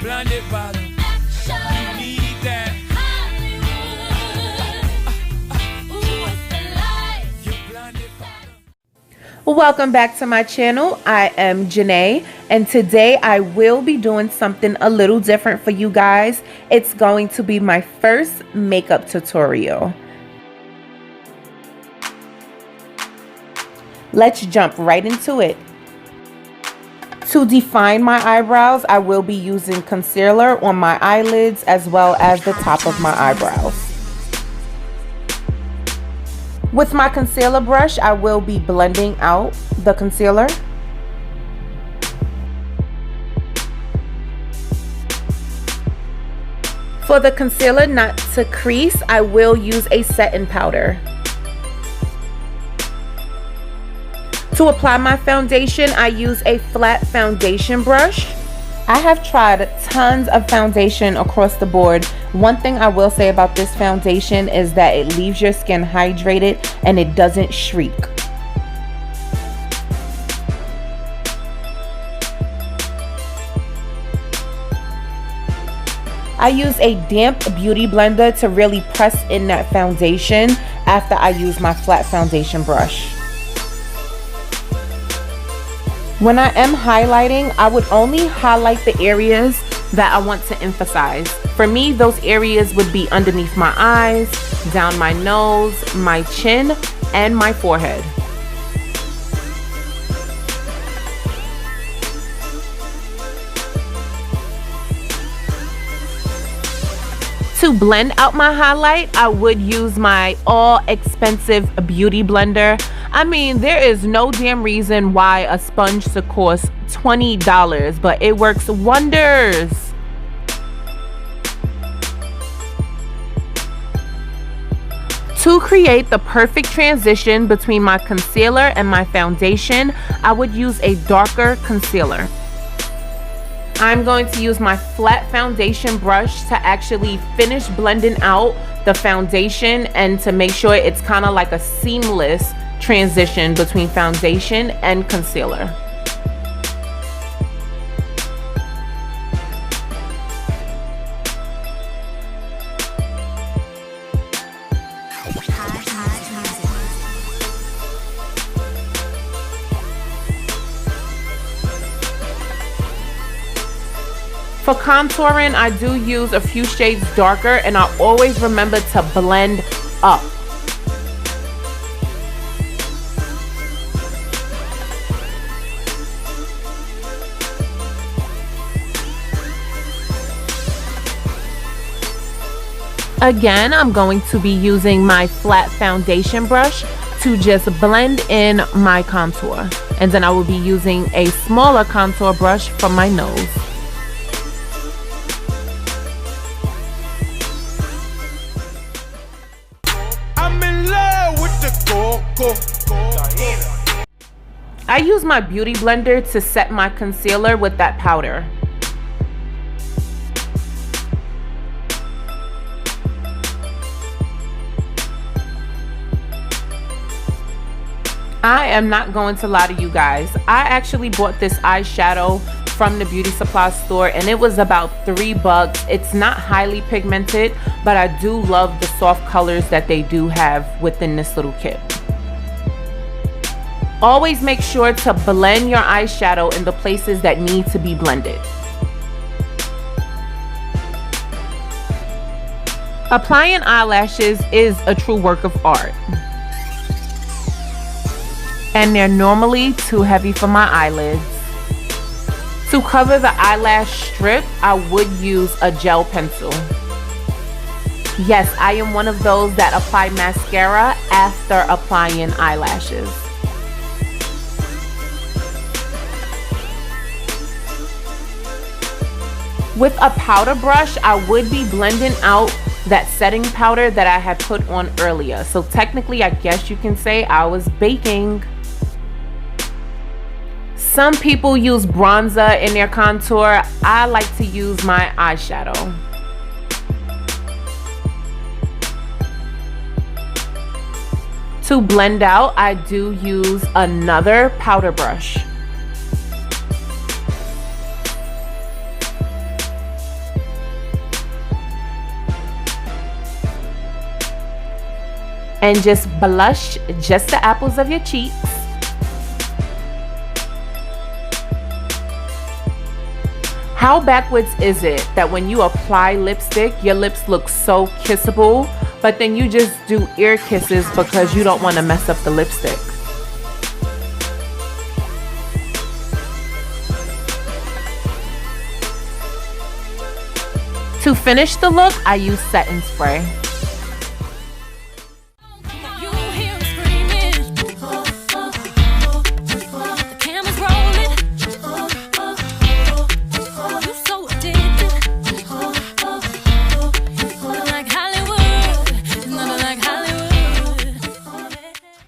blinded by the you need that Welcome back to my channel. I am Janae, and today I will be doing something a little different for you guys. It's going to be my first makeup tutorial. Let's jump right into it. To define my eyebrows, I will be using concealer on my eyelids as well as the top of my eyebrows. With my concealer brush, I will be blending out the concealer. For the concealer not to crease, I will use a setting powder. To apply my foundation, I use a flat foundation brush. I have tried tons of foundation across the board. One thing I will say about this foundation is that it leaves your skin hydrated and it doesn't shriek. I use a damp beauty blender to really press in that foundation after I use my flat foundation brush. When I am highlighting, I would only highlight the areas that I want to emphasize. For me, those areas would be underneath my eyes, down my nose, my chin, and my forehead. To blend out my highlight, I would use my all-expensive beauty blender. I mean, there is no damn reason why a sponge should cost $20, but it works wonders. To create the perfect transition between my concealer and my foundation, I would use a darker concealer. I'm going to use my flat foundation brush to actually finish blending out the foundation and to make sure it's kind of like a seamless transition between foundation and concealer. For contouring, I do use a few shades darker, and I always remember to blend up. Again, I'm going to be using my flat foundation brush to just blend in my contour. And then I will be using a smaller contour brush for my nose. I use my beauty blender to set my concealer with that powder. I am not going to lie to you guys. I actually bought this eyeshadow from the beauty supply store and it was about $3. It's not highly pigmented, but I do love the soft colors that they do have within this little kit. Always make sure to blend your eyeshadow in the places that need to be blended. Applying eyelashes is a true work of art. And they're normally too heavy for my eyelids. To cover the eyelash strip, I would use a gel pencil. Yes, I am one of those that apply mascara after applying eyelashes. With a powder brush, I would be blending out that setting powder that I had put on earlier. So technically, I guess you can say I was baking. Some people use bronzer in their contour. I like to use my eyeshadow. To blend out, I do use another powder brush. and just blush just the apples of your cheeks. How backwards is it that when you apply lipstick, your lips look so kissable, but then you just do ear kisses because you don't want to mess up the lipstick? To finish the look, I use setting spray.